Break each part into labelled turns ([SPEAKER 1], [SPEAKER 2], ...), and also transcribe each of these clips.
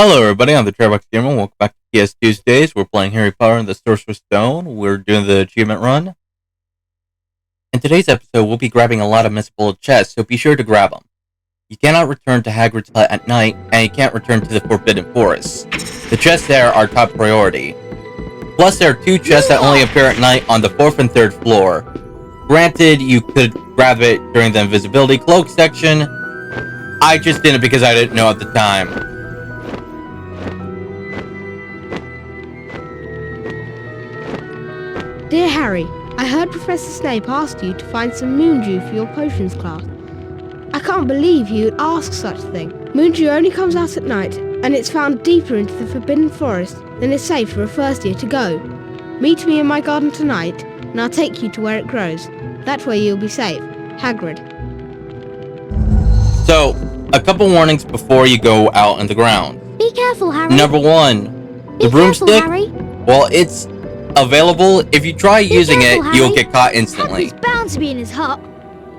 [SPEAKER 1] Hello everybody, I'm the Retroachievements. Welcome back to Ps2uesdays. We're playing Harry Potter and the Sorcerer Stone. We're doing the achievement run. In today's episode, we'll be grabbing a lot of missable chests, so be sure to grab them. You cannot return to Hagrid's hut at night, and you can't return to the Forbidden Forest. The chests there are top priority. Plus, there are 2 chests that only appear at night on the 4th and 3rd floor. Granted, you could grab it during the invisibility cloak section. I just didn't because I didn't know at the time.
[SPEAKER 2] Dear Harry, I heard Professor Snape asked you to find some moon dew for your potions class. I can't believe he would ask such a thing. Moon dew only comes out at night, and it's found deeper into the Forbidden Forest than is safe for a first year to go. Meet me in my garden tonight, and I'll take you to where it grows. That way you'll be safe. Hagrid.
[SPEAKER 1] So, a couple warnings before you go out on the ground.
[SPEAKER 3] Be careful, Harry.
[SPEAKER 1] Number 1,
[SPEAKER 3] Be
[SPEAKER 1] the broomstick,
[SPEAKER 3] careful, Harry.
[SPEAKER 1] well, it's available. If you try using
[SPEAKER 3] careful,
[SPEAKER 1] it,
[SPEAKER 3] Harry.
[SPEAKER 1] you'll get caught instantly.
[SPEAKER 3] Hagrid's bound to be in his hut.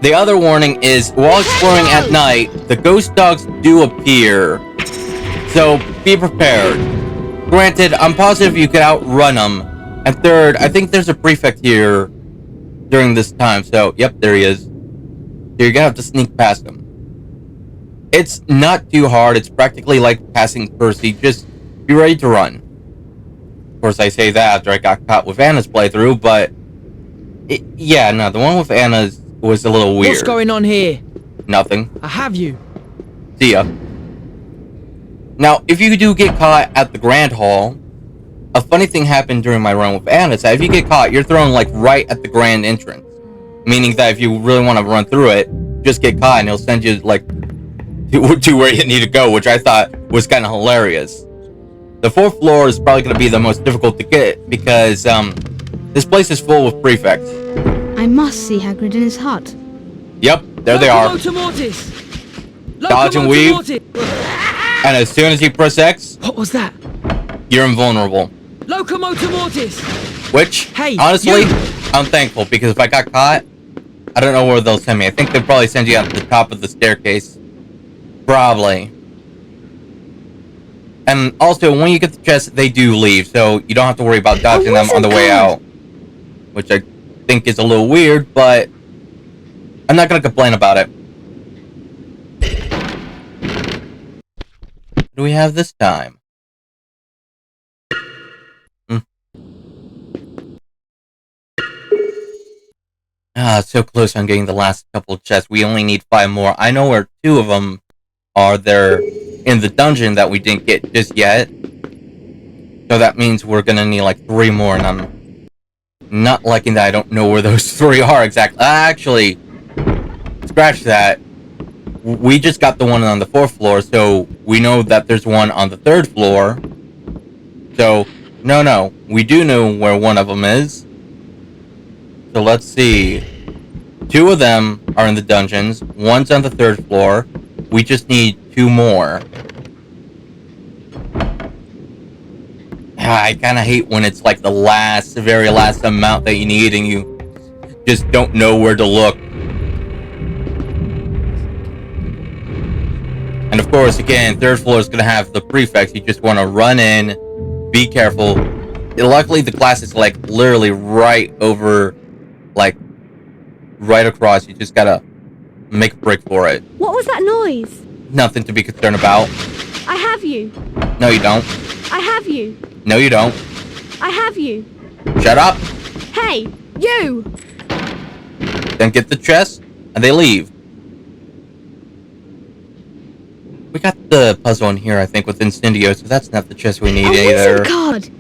[SPEAKER 1] The other warning is, while exploring at night, the ghost dogs do appear. So, be prepared. Granted, I'm positive you could outrun them. And third, I think there's a prefect here during this time. So, yep, there he is. So you're gonna have to sneak past him. It's not too hard. It's practically like passing Percy. Just be ready to run. Of course, I say that after I got caught with Anna's playthrough, but... yeah, no, the one with Anna's was a little weird.
[SPEAKER 4] What's going on here?
[SPEAKER 1] Nothing.
[SPEAKER 4] I have you.
[SPEAKER 1] See ya. Now, if you do get caught at the Grand Hall, a funny thing happened during my run with Anna is that if you get caught, you're thrown like right at the grand entrance. Meaning that if you really want to run through it, just get caught and he'll send you like to where you need to go, which I thought was kind of hilarious. The 4th floor is probably going to be the most difficult to get because this place is full of prefects.
[SPEAKER 2] I must see Hagrid in his hut.
[SPEAKER 1] Yep, there they are. Dodge and weave. And as soon as you press X,
[SPEAKER 4] What was that?
[SPEAKER 1] you're invulnerable.
[SPEAKER 4] Locomotor Mortis!
[SPEAKER 1] Which,
[SPEAKER 4] Hey,
[SPEAKER 1] honestly,
[SPEAKER 4] you!
[SPEAKER 1] I'm thankful because if I got caught, I don't know where they'll send me. I think they'll probably send you up to the top of the staircase. Probably. And also, when you get the chest, they do leave, so you don't have to worry about dodging them on the way out. Which I think is a little weird, but I'm not going to complain about it. What do we have this time? So close on getting the last couple of chests. We only need 5 more. I know where 2 of them are. They're in the dungeon that we didn't get just yet. So that means we're gonna need like 3 more, and I'm not liking that I don't know where those 3 are exactly. Actually, scratch that. We just got the one on the 4th floor, so we know that there's one on the 3rd floor. So, no, we do know where one of them is. So let's see. 2 of them are in the dungeons. One's on the 3rd floor. We just need 2 more. I kind of hate when it's like the very last amount that you need and you just don't know where to look. And of course, again, 3rd floor is going to have the prefects. You just want to run in, be careful. Luckily, the class is like literally right over, like right across. You just gotta make a break for it.
[SPEAKER 3] What was that noise?
[SPEAKER 1] Nothing to be concerned about.
[SPEAKER 3] I have you.
[SPEAKER 1] No, you don't.
[SPEAKER 3] I have you.
[SPEAKER 1] No, you don't.
[SPEAKER 3] I have you.
[SPEAKER 1] Shut up.
[SPEAKER 3] Hey, you!
[SPEAKER 1] Then get the chest, and they leave. We got the puzzle in here, I think, with Incendio, so that's not the chest we need either.
[SPEAKER 2] Wizard card!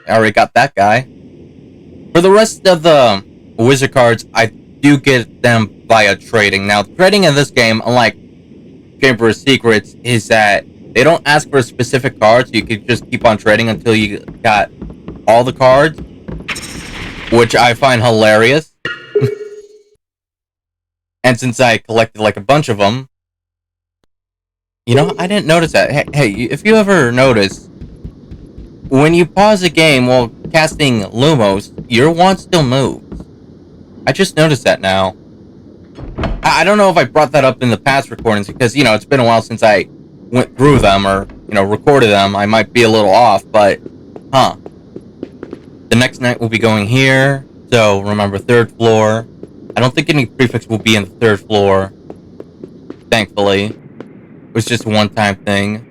[SPEAKER 1] I already got that guy. For the rest of the wizard cards, I do get them via trading. Now, trading in this game, unlike Chamber of Secrets, is that they don't ask for a specific card, so you can just keep on trading until you got all the cards, which I find hilarious. And since I collected like a bunch of them, you know, I didn't notice that. Hey, if you ever notice, when you pause a game while casting Lumos, your wand still moves. I just noticed that now. I don't know if I brought that up in the past recordings because, it's been a while since I went through them or, recorded them. I might be a little off, but, The next night we'll be going here. So, remember, 3rd floor. I don't think any prefix will be in the 3rd floor. Thankfully. It was just a one-time thing.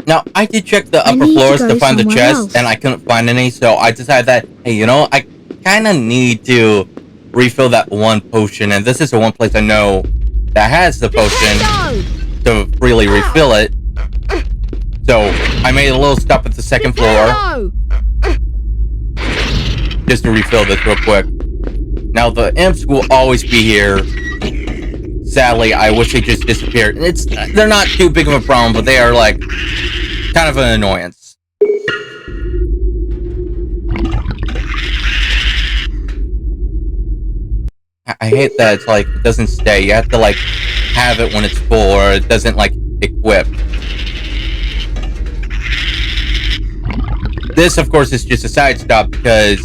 [SPEAKER 1] Now, I did check the upper floors to find the chest, and I couldn't find any, so I decided that, hey, I kind of need to refill that one potion, and this is the one place I know that has the potion to freely refill it. So, I made a little stop at the 2nd floor just to refill this real quick. Now, the imps will always be here. Sadly, I wish they just disappeared. They're not too big of a problem, but they are, kind of an annoyance. I hate that it's it doesn't stay. You have to have it when it's full, or it doesn't equip. This, of course, is just a side stop because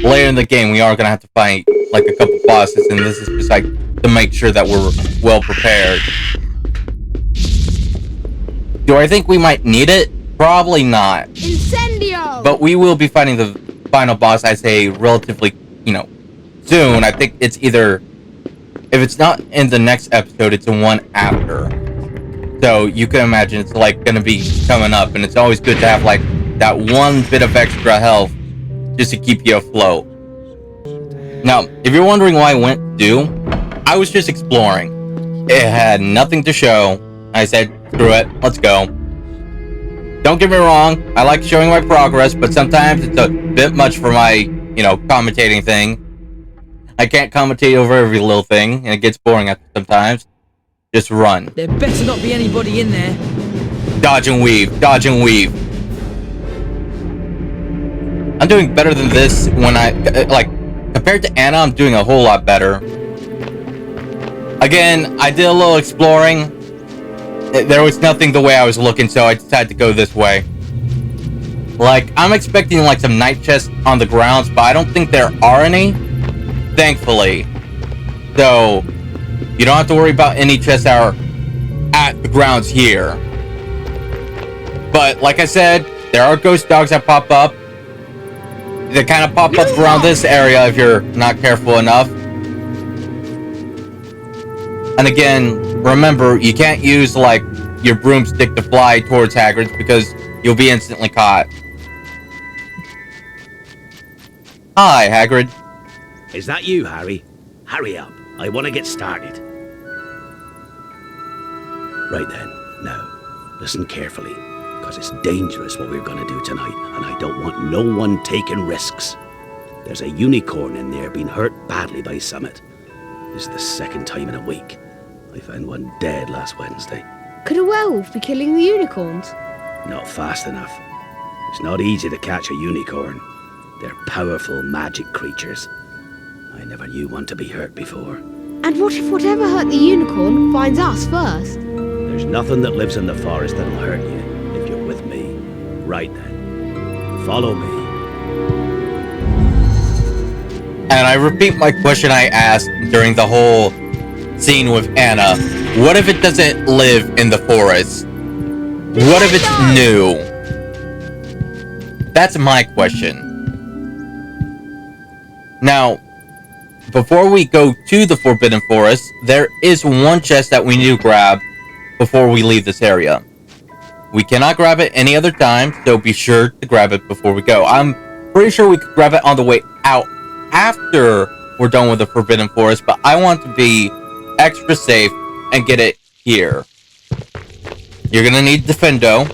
[SPEAKER 1] later in the game we are gonna have to fight a couple bosses, and this is just to make sure that we're well prepared. Do I think we might need it? Probably not.
[SPEAKER 2] Incendio!
[SPEAKER 1] But we will be fighting the final boss, I say, relatively, soon. I think it's either, if it's not in the next episode, it's the one after. So you can imagine it's gonna be coming up, and it's always good to have that one bit of extra health just to keep you afloat. Now, if you're wondering why I went due, I was just exploring. It had nothing to show. I said, screw it, let's go. Don't get me wrong, I like showing my progress, but sometimes it's a bit much for my, commentating thing. I can't commentate over every little thing, and it gets boring sometimes. Just run.
[SPEAKER 4] There better not be anybody in there.
[SPEAKER 1] Dodge and weave, dodge and weave. I'm doing better than this when compared to Anna, I'm doing a whole lot better. Again, I did a little exploring. There was nothing the way I was looking, so I decided to go this way. I'm expecting some night chests on the grounds, but I don't think there are any. Thankfully. So, you don't have to worry about any chests that are at the grounds here. But, like I said, there are ghost dogs that pop up. They kind of pop up around this area if you're not careful enough. And again, remember, you can't use, your broomstick to fly towards Hagrid's because you'll be instantly caught. Hi, Hagrid.
[SPEAKER 5] Is that you, Harry? Hurry up. I want to get started. Right then. Now, listen carefully, because it's dangerous what we're going to do tonight, and I don't want no one taking risks. There's a unicorn in there being hurt badly by Summit. This is the 2nd time in a week. I found one dead last Wednesday.
[SPEAKER 2] Could a werewolf be killing the unicorns?
[SPEAKER 5] Not fast enough. It's not easy to catch a unicorn. They're powerful magic creatures. I never knew one to be hurt before.
[SPEAKER 2] And what if whatever hurt the unicorn finds us first?
[SPEAKER 5] There's nothing that lives in the forest that'll hurt you if you're with me. Right then. Follow me.
[SPEAKER 1] And I repeat my question I asked during the whole scene with Anna. What if it doesn't live in the forest? What if it's new? That's my question. Now, before we go to the Forbidden Forest, there is one chest that we need to grab before we leave this area. We cannot grab it any other time, so be sure to grab it before we go. I'm pretty sure we could grab it on the way out after we're done with the Forbidden Forest, but I want to be extra safe and get it here. You're gonna need Defendo,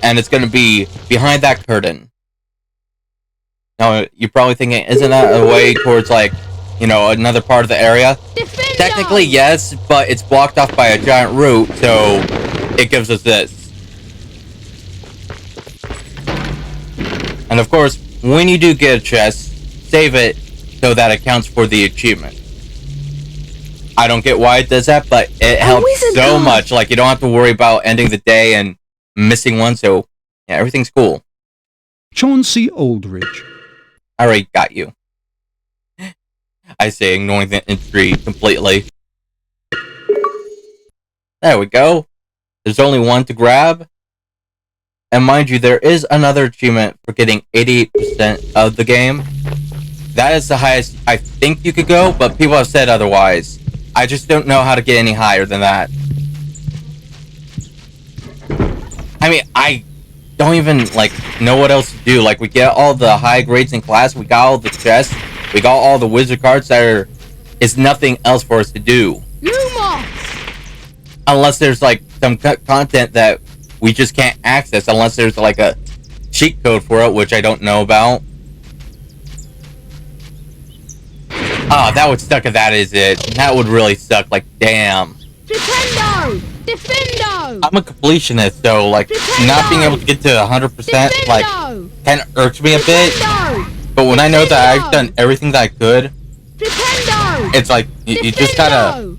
[SPEAKER 1] and it's gonna be behind that curtain. Now, you're probably thinking, isn't that a way towards, another part of the area?
[SPEAKER 2] Defendo!
[SPEAKER 1] Technically, yes, but it's blocked off by a giant root, so it gives us this. And of course, when you do get a chest, save it so that it counts for the achievement. I don't get why it does that, but it helps so much. You don't have to worry about ending the day and missing one, so yeah, everything's cool.
[SPEAKER 6] Chauncey Aldridge.
[SPEAKER 1] I already got you. I say ignoring the entry completely. There we go. There's only one to grab. And mind you, there is another achievement for getting 88% of the game. That is the highest I think you could go, but people have said otherwise. I just don't know how to get any higher than that. I mean, I don't even, like, know what else to do. Like, we get all the high grades in class, we got all the chests, we got all the wizard cards that is nothing else for us to do.
[SPEAKER 3] Lumos!
[SPEAKER 1] Unless there's, like, some content that we just can't access, unless there's, like, a cheat code for it, which I don't know about. Oh, that would suck if that is it. That would really suck, like, damn.
[SPEAKER 3] Defendo! Defendo!
[SPEAKER 1] I'm a completionist, so, like, not being able to get to 100%, like, kind of irks me a bit. But when I know that I've done everything that I could,
[SPEAKER 3] Defendo!
[SPEAKER 1] it's like, you just gotta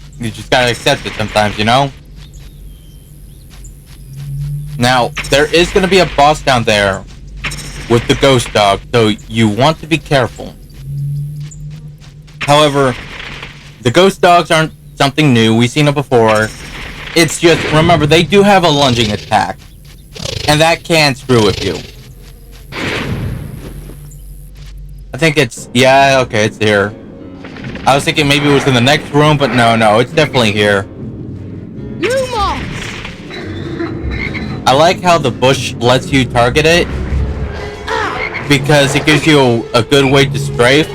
[SPEAKER 1] accept it sometimes, you know? Now, there is gonna be a boss down there with the ghost dog, so you want to be careful. However, the ghost dogs aren't something new, we've seen it before. It's just, remember, they do have a lunging attack, and that can screw with you. I think it's, yeah, okay, it's here. I was thinking maybe it was in the next room, but no, it's definitely here.
[SPEAKER 3] Lumos!
[SPEAKER 1] I like how the bush lets you target it, because it gives you a good way to strafe.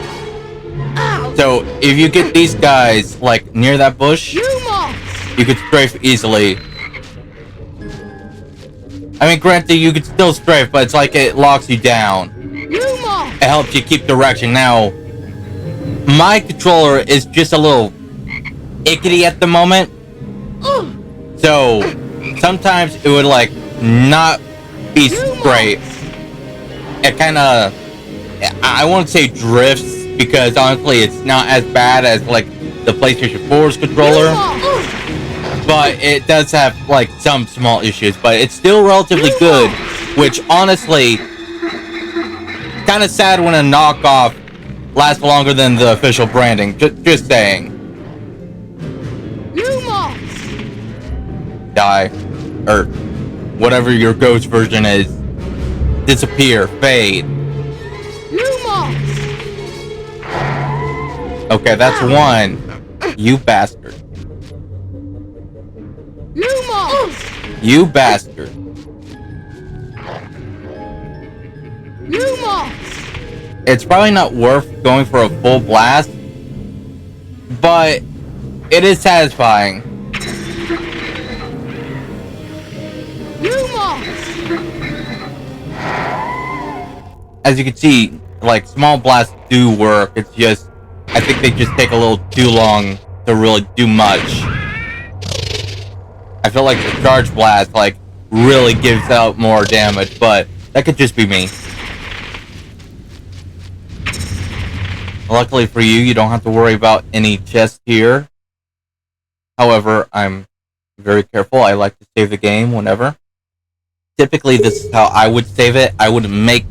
[SPEAKER 1] So, if you get these guys, like, near that bush, you could strafe easily. I mean, granted, you could still strafe, but it's like it locks you down. It helps you keep direction. Now, my controller is just a little ickety at the moment. So, sometimes it would, like, not be straight. It kind of, I won't say drifts, because honestly it's not as bad as like the PlayStation 4's controller, but it does have like some small issues, but it's still relatively good, which honestly kind of sad when a knockoff lasts longer than the official branding. Just saying. Die, or whatever your ghost version is, disappear, fade. Okay, that's one. You bastard.
[SPEAKER 3] Lumos!
[SPEAKER 1] You bastard.
[SPEAKER 3] Lumos!
[SPEAKER 1] It's probably not worth going for a full blast, but it is satisfying.
[SPEAKER 3] Lumos!
[SPEAKER 1] As you can see, like, small blasts do work. It's just, I think they just take a little too long to really do much. I feel like the charge blast, like, really gives out more damage, but that could just be me. Luckily for you, you don't have to worry about any chests here. However, I'm very careful. I like to save the game whenever. Typically, this is how I would save it. I would make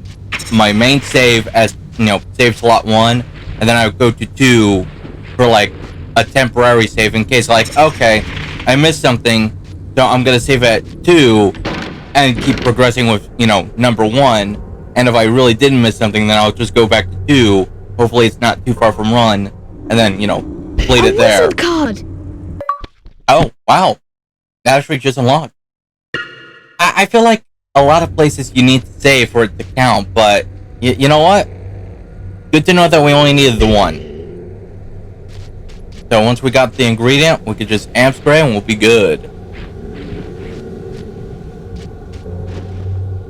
[SPEAKER 1] my main save as, you know, save slot 1, and then I would go to 2 for, like, a temporary save in case, like, okay, I missed something, so I'm gonna save at 2 and keep progressing with, you know, number 1. And if I really didn't miss something, then I'll just go back to 2. Hopefully it's not too far from run, and then, you know, complete it there.
[SPEAKER 2] Wizard card.
[SPEAKER 1] Oh, wow. That actually just unlocked. I feel like a lot of places you need to save for it to count, but you know what? Good to know that we only needed the 1. So once we got the ingredient, we could just amp spray and we'll be good.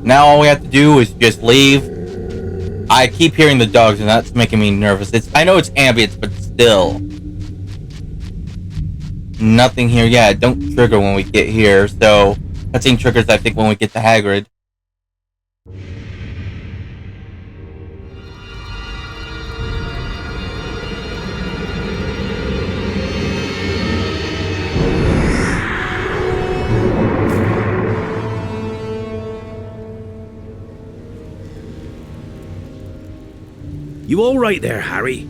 [SPEAKER 1] Now all we have to do is just leave. I keep hearing the dogs and that's making me nervous. I know it's ambience, but still. Nothing here yet. Don't trigger when we get here, so cutscene triggers I think when we get to Hagrid.
[SPEAKER 5] You all right there, Harry?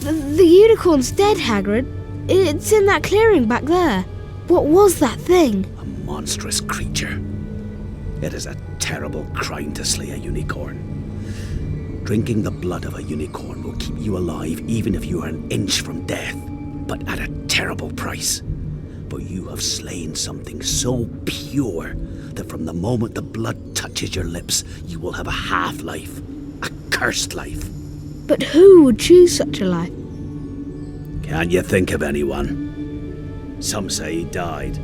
[SPEAKER 2] The unicorn's dead, Hagrid. It's in that clearing back there. What was that thing?
[SPEAKER 5] A monstrous creature. It is a terrible crime to slay a unicorn. Drinking the blood of a unicorn will keep you alive even if you are an inch from death, but at a terrible price. For you have slain something so pure that from the moment the blood touches your lips, you will have a half-life, a cursed life.
[SPEAKER 2] But who would choose such a life?
[SPEAKER 5] Can't you think of anyone? Some say he died.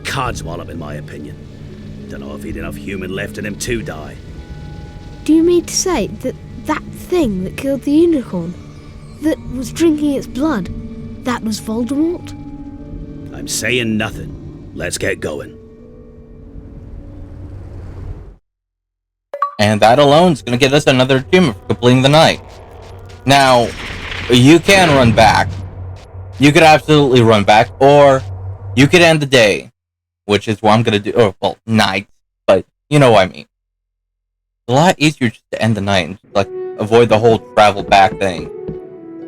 [SPEAKER 5] Codswallop, in my opinion. Don't know if he'd enough human left in him to die.
[SPEAKER 2] Do you mean to say that that thing that killed the unicorn, that was drinking its blood, that was Voldemort?
[SPEAKER 5] I'm saying nothing. Let's get going.
[SPEAKER 1] And that alone is going to get us another achievement for completing the night. Now, you can run back. You could absolutely run back, or you could end the day, which is what I'm going to do. Or, well, night, but you know what I mean. It's a lot easier just to end the night and like avoid the whole travel back thing.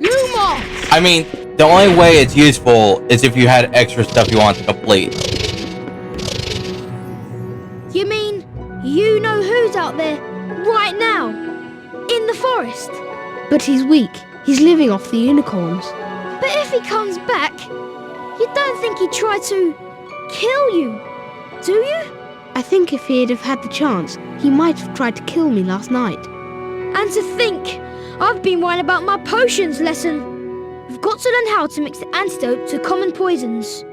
[SPEAKER 3] Lumos!
[SPEAKER 1] I mean, the only way it's useful is if you had extra stuff you want to complete.
[SPEAKER 3] You mean you know who's out there right now? In the forest?
[SPEAKER 2] But he's weak. He's living off the unicorns.
[SPEAKER 3] But if he comes back, you don't think he'd try to kill you, do you?
[SPEAKER 2] I think if he'd have had the chance, he might have tried to kill me last night.
[SPEAKER 3] And to think, I've been worrying about my potions lesson. We've got to learn how to mix the antidote to common poisons.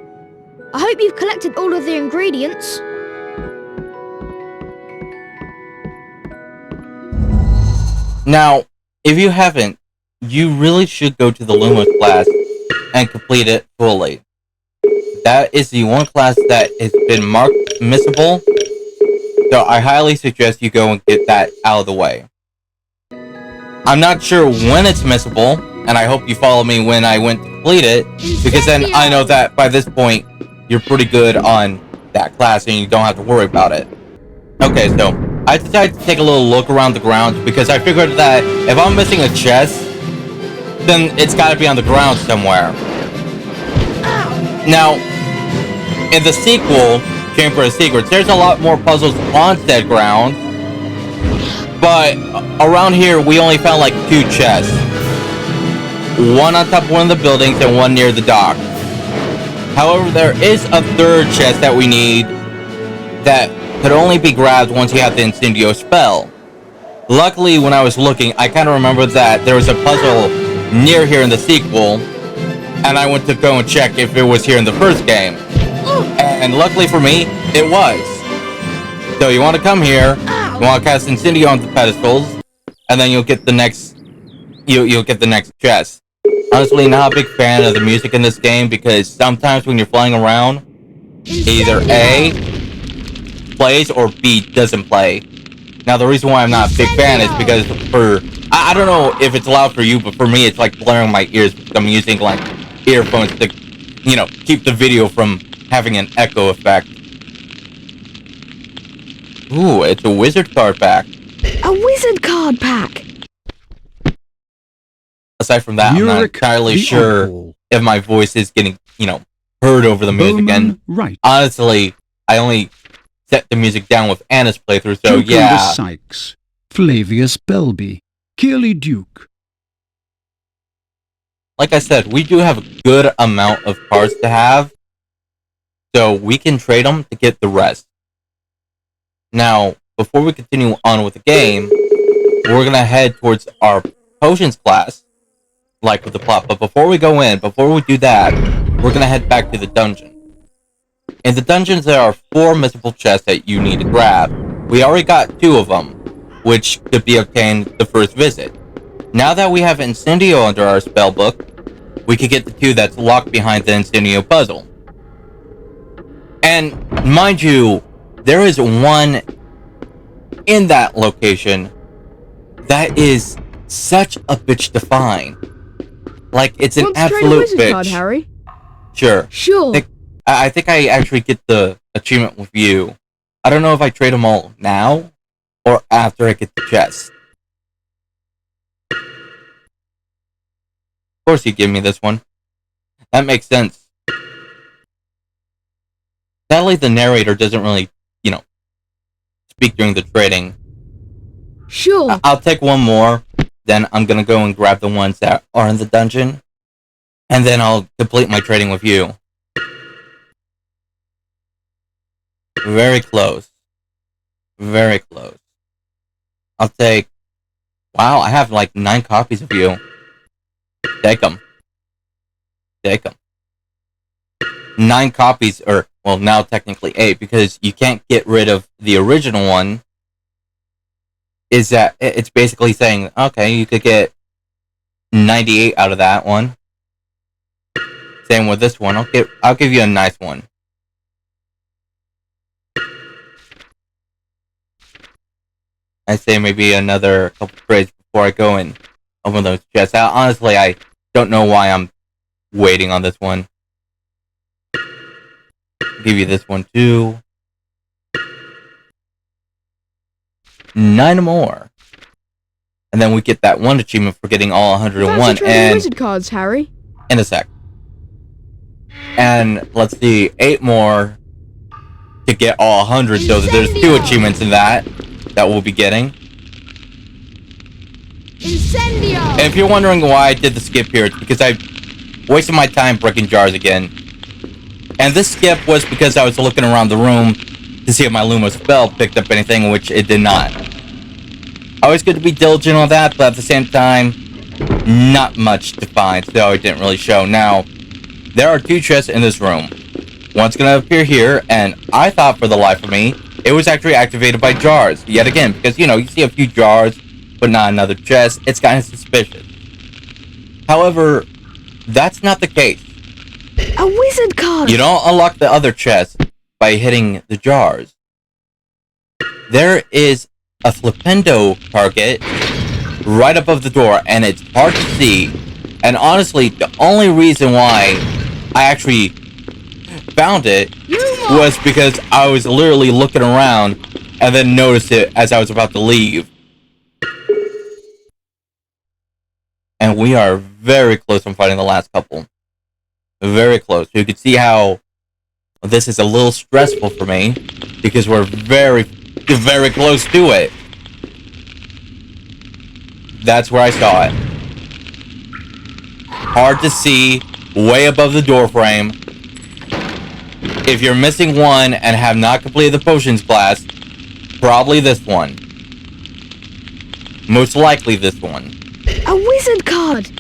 [SPEAKER 3] I hope you've collected all of the ingredients.
[SPEAKER 1] Now, if you haven't, you really should go to the Lumos class and complete it fully. That is the one class that has been marked missable, so I highly suggest you go and get that out of the way. I'm not sure when it's missable, and I hope you follow me when I went to complete it, because then I know that by this point, you're pretty good on that class and you don't have to worry about it. Okay, so I decided to take a little look around the grounds because I figured that if I'm missing a chest, then it's gotta be on the ground somewhere. Now, in the sequel, Chamber of Secrets, there's a lot more puzzles on said ground, but around here we only found like 2 chests. One on top of one of the buildings and one near the dock. However, there is a 3rd chest that we need that could only be grabbed once you have the Incendio spell. Luckily, when I was looking, I kind of remembered that there was a puzzle near here in the sequel, and I went to go and check if it was here in the first game. And luckily for me, it was. So you want to come here, you want to cast Incendio on the pedestals, and then you'll get the next, you'll get the next chest. Honestly, not a big fan of the music in this game because sometimes when you're flying around, either A, plays or B, doesn't play. Now the reason why I'm not a big fan is because I don't know if it's loud for you, but for me it's like blaring my ears because I'm using like earphones to, you know, keep the video from having an echo effect. Ooh, it's a wizard card pack.
[SPEAKER 2] A wizard card pack!
[SPEAKER 1] Aside from that, I'm not entirely sure if my voice is getting, you know, heard over the music. And honestly, I only set the music down with Anna's playthrough, so yeah.
[SPEAKER 6] Sykes, Flavius Belby, Keely Duke.
[SPEAKER 1] Like I said, we do have a good amount of cards to have, so we can trade them to get the rest. Now, before we continue on with the game, we're gonna head towards our potions class, like with the plot. But before we go in, before we do that, we're gonna head back to the dungeon. In the dungeons, there are 4 missable chests that you need to grab. We already got 2 of them, which could be obtained the first visit. Now that we have Incendio under our spellbook, we could get the 2 that's locked behind the Incendio puzzle. And mind you, there is one in that location that is such a bitch to find. Like, it's an absolute bitch.
[SPEAKER 2] Card, Harry?
[SPEAKER 1] Sure.
[SPEAKER 2] Sure.
[SPEAKER 1] I think I actually get the achievement with you. I don't know if I trade them all now or after I get the chest. course you give me this one. That makes sense. Sadly, the narrator doesn't really, speak during the trading.
[SPEAKER 2] Sure.
[SPEAKER 1] I'll take one more, then I'm gonna go and grab the ones that are in the dungeon, and then I'll complete my trading with you. Very close. Very close. I'll take... Wow, I have like 9 copies of you. Take them. Take them. 9 copies, or, well, now technically 8, because you can't get rid of the original one. Is that it's basically saying, okay, you could get 98 out of that one. Same with this one. I'll give you a nice one. I say maybe another couple trades before I go and open those chests. Honestly, I don't know why I'm waiting on this one. I'll give you this one too. 9 more. And then we get that one achievement for getting all 101. And
[SPEAKER 2] wizard cards, Harry.
[SPEAKER 1] in a sec. And let's see, 8 more to get all 100. So there's 2 achievements in that we'll be getting.
[SPEAKER 3] Incendio!
[SPEAKER 1] And if you're wondering why I did the skip here, it's because I wasted my time breaking jars again. And this skip was because I was looking around the room to see if my Luma spell picked up anything, which it did not. Always good to be diligent on that, but at the same time, not much to find, so it didn't really show. Now, there are 2 chests in this room. One's gonna appear here, and I thought for the life of me, it was actually activated by jars, yet again, because, you see a few jars, but not another chest. It's kind of suspicious. However, that's not the case.
[SPEAKER 2] A wizard card!
[SPEAKER 1] You don't unlock the other chest by hitting the jars. There is a flipendo target right above the door, and it's hard to see. And honestly, the only reason why I actually found it was because I was literally looking around and then noticed it as I was about to leave. And we are very close on fighting the last couple. Very close. You can see how this is a little stressful for me because we're very close to it. That's where I saw it. Hard to see, way above the door frame. If you're missing one and have not completed the potions class, probably this one. Most likely this one.
[SPEAKER 2] A wizard card!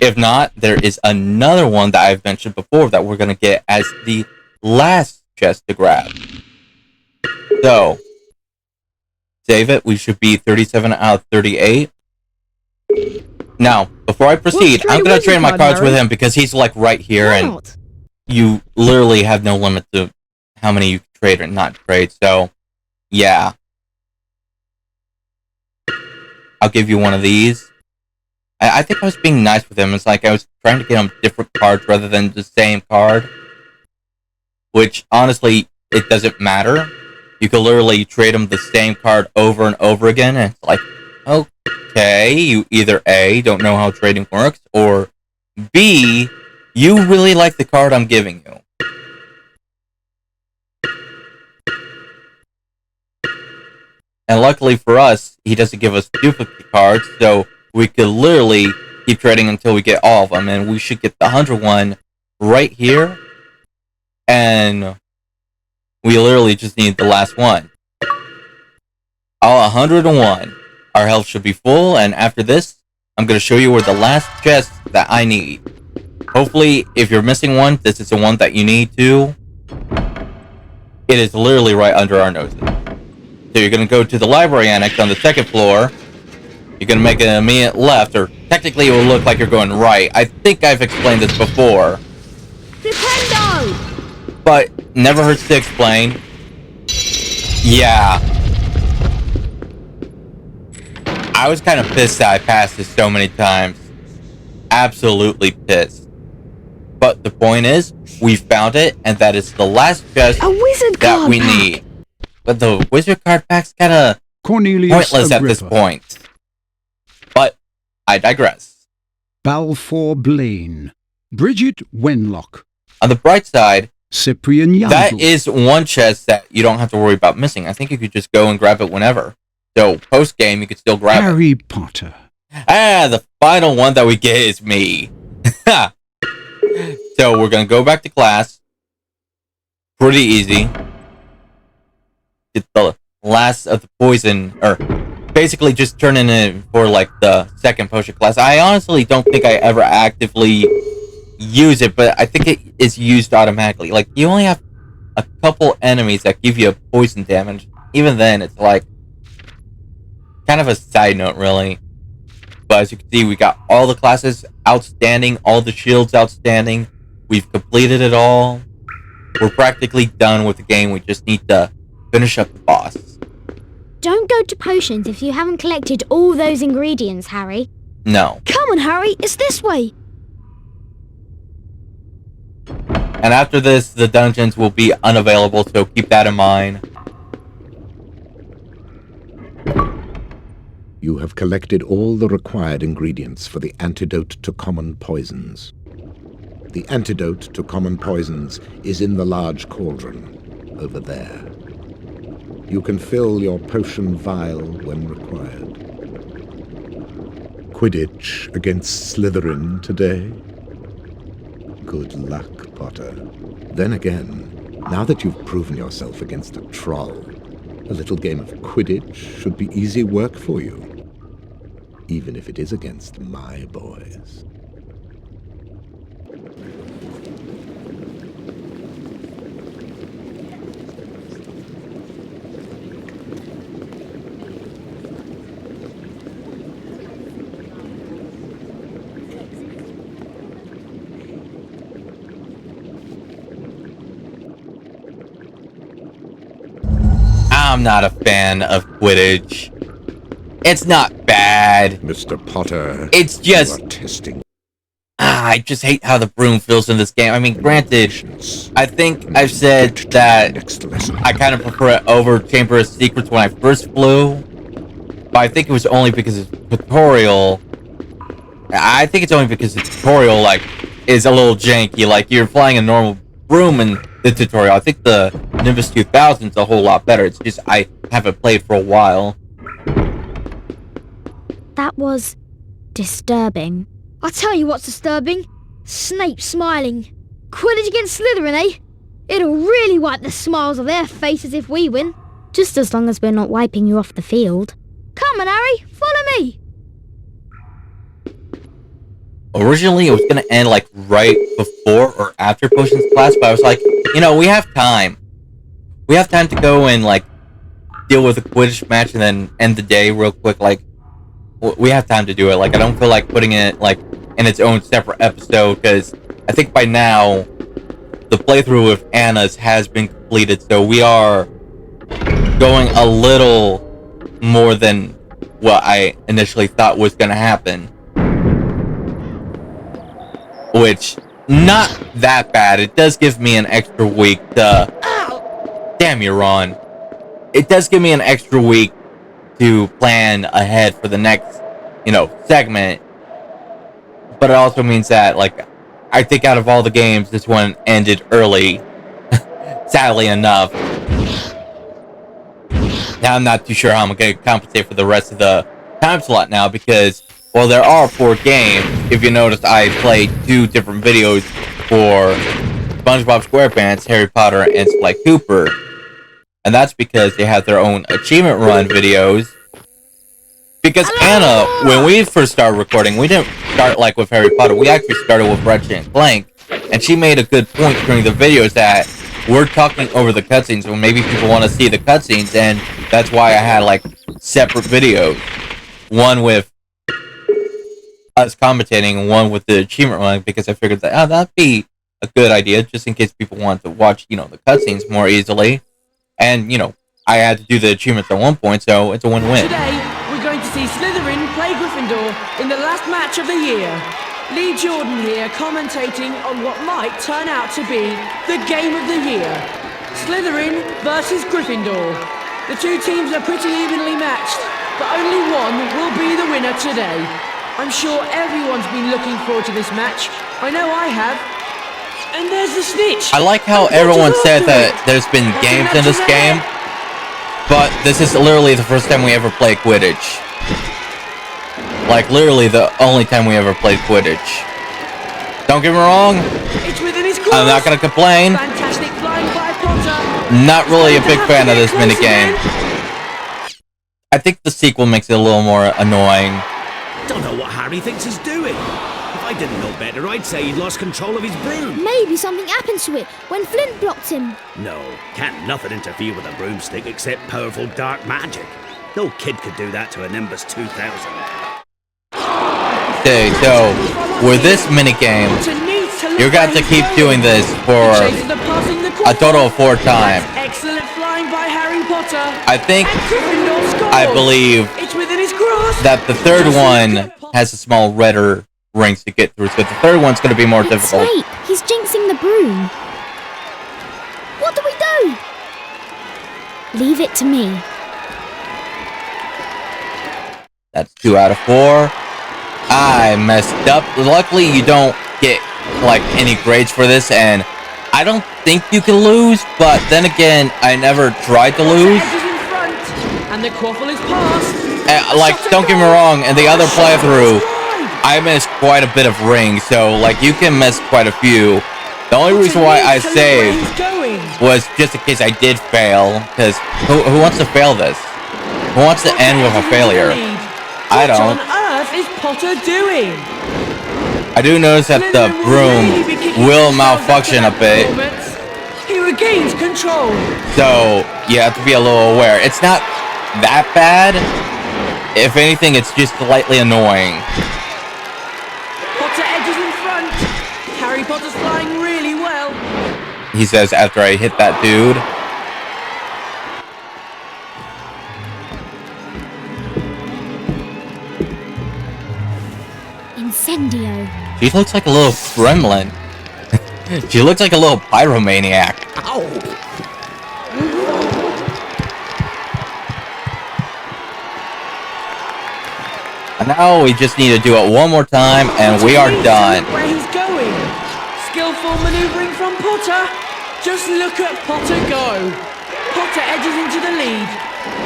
[SPEAKER 1] If not, there is another one that I've mentioned before that we're going to get as the last chest to grab. So, save it. We should be 37 out of 38. Now, before I proceed, I'm going to trade my cards with him because he's like right here and you literally have no limit to how many you can trade or not trade. So, yeah. I'll give you one of these. I think I was being nice with him. It's like I was trying to get him different cards rather than the same card. Which, honestly, it doesn't matter. You can literally trade him the same card over and over again. And it's like, okay, you either A, don't know how trading works, or B, you really like the card I'm giving you. And luckily for us, he doesn't give us duplicate cards, so we could literally keep trading until we get all of them, and we should get the 101 right here, and we literally just need the last one. All 101. Our health should be full, and after this, I'm going to show you where the last chest that I need. Hopefully, if you're missing one, this is the one that you need to. It is literally right under our noses. So you're going to go to the library annex on the 2nd floor. You're going to make an immediate left, or technically it will look like you're going right. I think I've explained this before.
[SPEAKER 3] Flipendo!
[SPEAKER 1] But never hurts to explain. Yeah. I was kind of pissed that I passed this so many times. Absolutely pissed. But the point is, we found it, and that is the last chest that we need. But the wizard card pack's kind of pointless at this point. But I digress.
[SPEAKER 6] Balfour Blaine, Bridget Wenlock,
[SPEAKER 1] On the bright side,
[SPEAKER 6] Cyprian Yandel.
[SPEAKER 1] that is one chest that you don't have to worry about missing. I think you could just go and grab it whenever. So, post-game, you could still grab it.
[SPEAKER 6] Harry Potter.
[SPEAKER 1] The final one that we get is me. So, we're going to go back to class. Pretty easy. Get the last of the poison, or basically just turning it for, like, the second potion class. I honestly don't think I ever actively use it, but I think it is used automatically. Like, you only have a couple enemies that give you poison damage. Even then, it's like kind of a side note, really. But as you can see, we got all the classes outstanding, all the shields outstanding. We've completed it all. We're practically done with the game. We just need to finish up the boss.
[SPEAKER 3] Don't go to potions if you haven't collected all those ingredients, Harry.
[SPEAKER 1] No.
[SPEAKER 3] Come on, Harry, it's this way.
[SPEAKER 1] And after this, the dungeons will be unavailable, so keep that in mind.
[SPEAKER 7] You have collected all the required ingredients for the antidote to common poisons. The antidote to common poisons is in the large cauldron, over there. You can fill your potion vial when required. Quidditch against Slytherin today? Good luck, Potter. Then again, now that you've proven yourself against a troll, a little game of Quidditch should be easy work for you. Even if it is against my boys.
[SPEAKER 1] I'm not a fan of Quidditch. It's not bad.
[SPEAKER 7] Mr. Potter,
[SPEAKER 1] It's just...
[SPEAKER 7] you are testing
[SPEAKER 1] I just hate how the broom feels in this game. I mean, granted, I think I've said that
[SPEAKER 7] next lesson.
[SPEAKER 1] I kind of prefer it over Chamber of Secrets when I first flew. But I think it was only because it's tutorial. I think it's only because the tutorial, like, is a little janky. Like, you're flying a normal broom in the tutorial. I think the Nimbus 2000 is a whole lot better. It's just I haven't played for a while.
[SPEAKER 3] That was disturbing.
[SPEAKER 2] I'll tell you what's disturbing. Snape smiling. Quidditch against Slytherin, eh? It'll really wipe the smiles off their faces if we win.
[SPEAKER 3] Just as long as we're not wiping you off the field.
[SPEAKER 2] Come on, Harry, follow me.
[SPEAKER 1] Originally, it was going to end, like, right before or after Potions class, but I was like, you know, we have time. We have time to go and, like, deal with a Quidditch match and then end the day real quick. Like, we have time to do it. Like, I don't feel like putting it, like, in its own separate episode, because I think by now, the playthrough with Anna's has been completed, so we are going a little more than what I initially thought was going to happen. Which, not that bad. It does give me an extra week to...
[SPEAKER 2] Ow!
[SPEAKER 1] Damn you, Ron. It does give me an extra week to plan ahead for the next, you know, segment. But it also means that, like, I think out of all the games, this one ended early. Sadly enough. Now I'm not too sure how I'm going to compensate for the rest of the time slot now, because, well, there are 4 games. If you notice, I played 2 different videos for SpongeBob SquarePants, Harry Potter, and Sly Cooper. And that's because they have their own achievement run videos. Because Anna, when we first started recording, we didn't start like with Harry Potter. We actually started with Ratchet & Clank. And she made a good point during the videos that we're talking over the cutscenes when maybe people want to see the cutscenes. And that's why I had like separate videos. One with us commentating and one with the achievement run, because I figured that, that'd be a good idea just in case people want to watch, you know, the cutscenes more easily. And, you know, I had to do the achievements at one point, so it's a win-win.
[SPEAKER 4] Today, we're going to see Slytherin play Gryffindor in the last match of the year. Lee Jordan here commentating on what might turn out to be the game of the year. Slytherin versus Gryffindor. The 2 teams are pretty evenly matched, but only one will be the winner today. I'm sure everyone's been looking forward to this match. I know I have. And there's the snitch.
[SPEAKER 1] I like how everyone said that there's been games in this game, but this is literally the first time we ever played Quidditch. Like, literally the only time we ever played Quidditch. Don't get me wrong,
[SPEAKER 4] It's within his grasp.
[SPEAKER 1] I'm not gonna complain.
[SPEAKER 4] Fantastic flying by Potter.
[SPEAKER 1] Not really a big fan of this minigame. I think the sequel makes it a little more annoying.
[SPEAKER 5] Don't know what Harry thinks he's doing. If I didn't know better, I'd say he'd lost control of his broom.
[SPEAKER 3] Maybe something happened to it when Flint blocked him.
[SPEAKER 5] No, can't nothing interfere with a broomstick except powerful dark magic. No kid could do that to a Nimbus 2000.
[SPEAKER 1] Okay, so with this minigame, you're going to keep doing this for a total of 4 times.
[SPEAKER 4] Excellent flying by Harry Potter.
[SPEAKER 1] I think,
[SPEAKER 4] And Gryffindor scores.
[SPEAKER 1] I believe
[SPEAKER 4] It's within his grasp.
[SPEAKER 1] that the third one has a small redder rings to get through, so the third one's going to be more
[SPEAKER 3] It's
[SPEAKER 1] difficult.
[SPEAKER 3] Snape. He's jinxing the broom. What do we do? Leave it to me.
[SPEAKER 1] That's 2 out of 4. I messed up. Luckily, you don't get, like, any grades for this, and I don't think you can lose, but then again, I never tried to lose.
[SPEAKER 4] Edge is in front, and the quaffle is passed.
[SPEAKER 1] Like, don't get me wrong, in the other playthrough, I missed quite a bit of rings, so, like, you can miss quite a few. The only reason why I saved was just in case I did fail, because who wants to fail this? Who wants to end with a failure? I don't.
[SPEAKER 4] What on earth is Potter doing?
[SPEAKER 1] I do notice that the broom will malfunction a bit,
[SPEAKER 4] He regains control.
[SPEAKER 1] so you have to be a little aware. It's not that bad. If anything, it's just slightly annoying.
[SPEAKER 4] Potter edges in front. Harry Potter's flying really well.
[SPEAKER 1] He says after I hit that dude.
[SPEAKER 3] Incendio.
[SPEAKER 1] She looks like a little gremlin. She looks like a little pyromaniac.
[SPEAKER 5] Ow!
[SPEAKER 1] And now we just need to do it one more time, and we are done.
[SPEAKER 4] Where he's going. Skillful maneuvering from Potter. Just look at Potter go. Potter edges into the lead.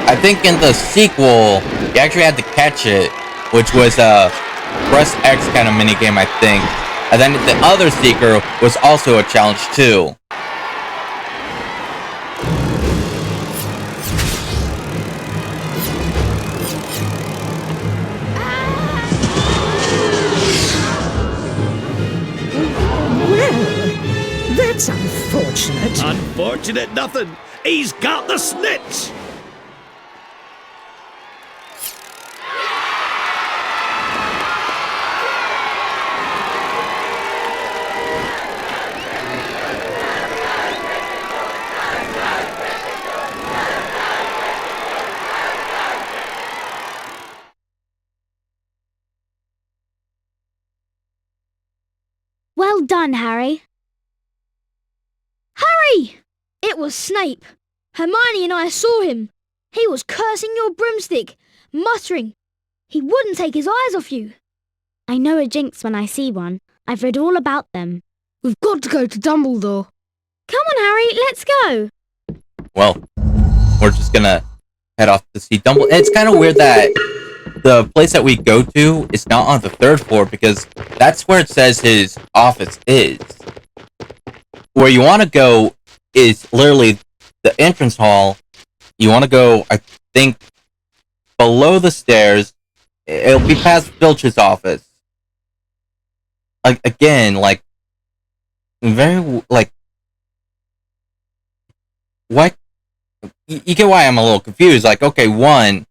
[SPEAKER 1] I think in the sequel, you actually had to catch it, which was a press X kind of minigame, I think. And then the other seeker was also a challenge too.
[SPEAKER 8] Well, that's unfortunate.
[SPEAKER 5] Unfortunate nothing. He's got the snitch.
[SPEAKER 3] Well done, Harry.
[SPEAKER 9] Harry! It was Snape. Hermione and I saw him. He was cursing your broomstick, muttering. He wouldn't take his eyes off you.
[SPEAKER 3] I know a jinx when I see one. I've read all about them.
[SPEAKER 2] We've got to go to Dumbledore.
[SPEAKER 3] Come on, Harry, let's go.
[SPEAKER 1] Well, we're just gonna head off to see Dumbledore. It's kind of weird that the place that we go to is not on the 3rd floor, because that's where it says his office is. Where you want to go is literally the entrance hall. You want to go, I think, below the stairs. It'll be past Filch's office. Like, again, like, very, like, what? You get why I'm a little confused. Like, okay, one,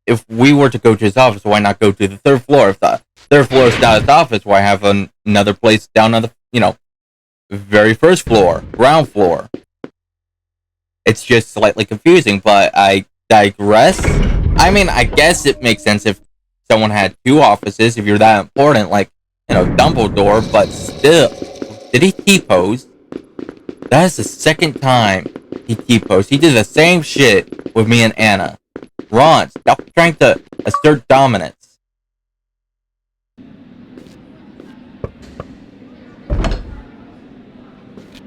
[SPEAKER 1] if we were to go to his office, why not go to the 3rd floor? If the 3rd floor is not his office, why have another place down on the, very first floor, ground floor? It's just slightly confusing, but I digress. I mean, I guess it makes sense if someone had 2 offices, if you're that important, like, Dumbledore, but still. Did he T-pose? That is the 2nd time he T-posed. He did the same shit with me and Anna. Ron, stop trying to assert dominance.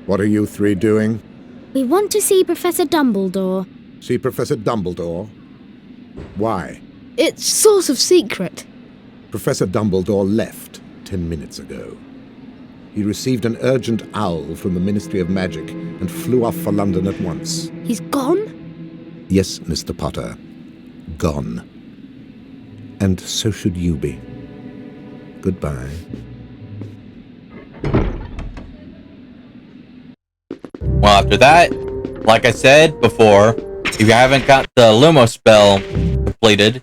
[SPEAKER 7] What are you three doing?
[SPEAKER 10] We want to see Professor Dumbledore.
[SPEAKER 7] See Professor Dumbledore? Why?
[SPEAKER 2] It's sort of secret.
[SPEAKER 7] Professor Dumbledore left 10 minutes ago. He received an urgent owl from the Ministry of Magic and flew off for London at once.
[SPEAKER 2] He's gone?
[SPEAKER 7] Yes, Mr. Potter. Gone. And so should you be. Goodbye.
[SPEAKER 1] Well, after that, like I said before, if you haven't got the Lumos spell completed,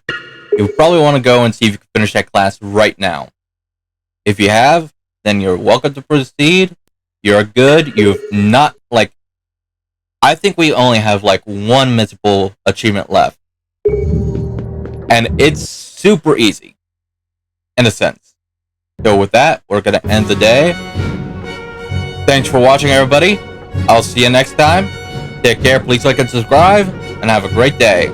[SPEAKER 1] you probably want to go and see if you can finish that class right now. If you have, then you're welcome to proceed. You're good. You've not, I think we only have, one missable achievement left. And it's super easy, in a sense. So with that, we're going to end the day. Thanks for watching, everybody. I'll see you next time. Take care, please like and subscribe, and have a great day.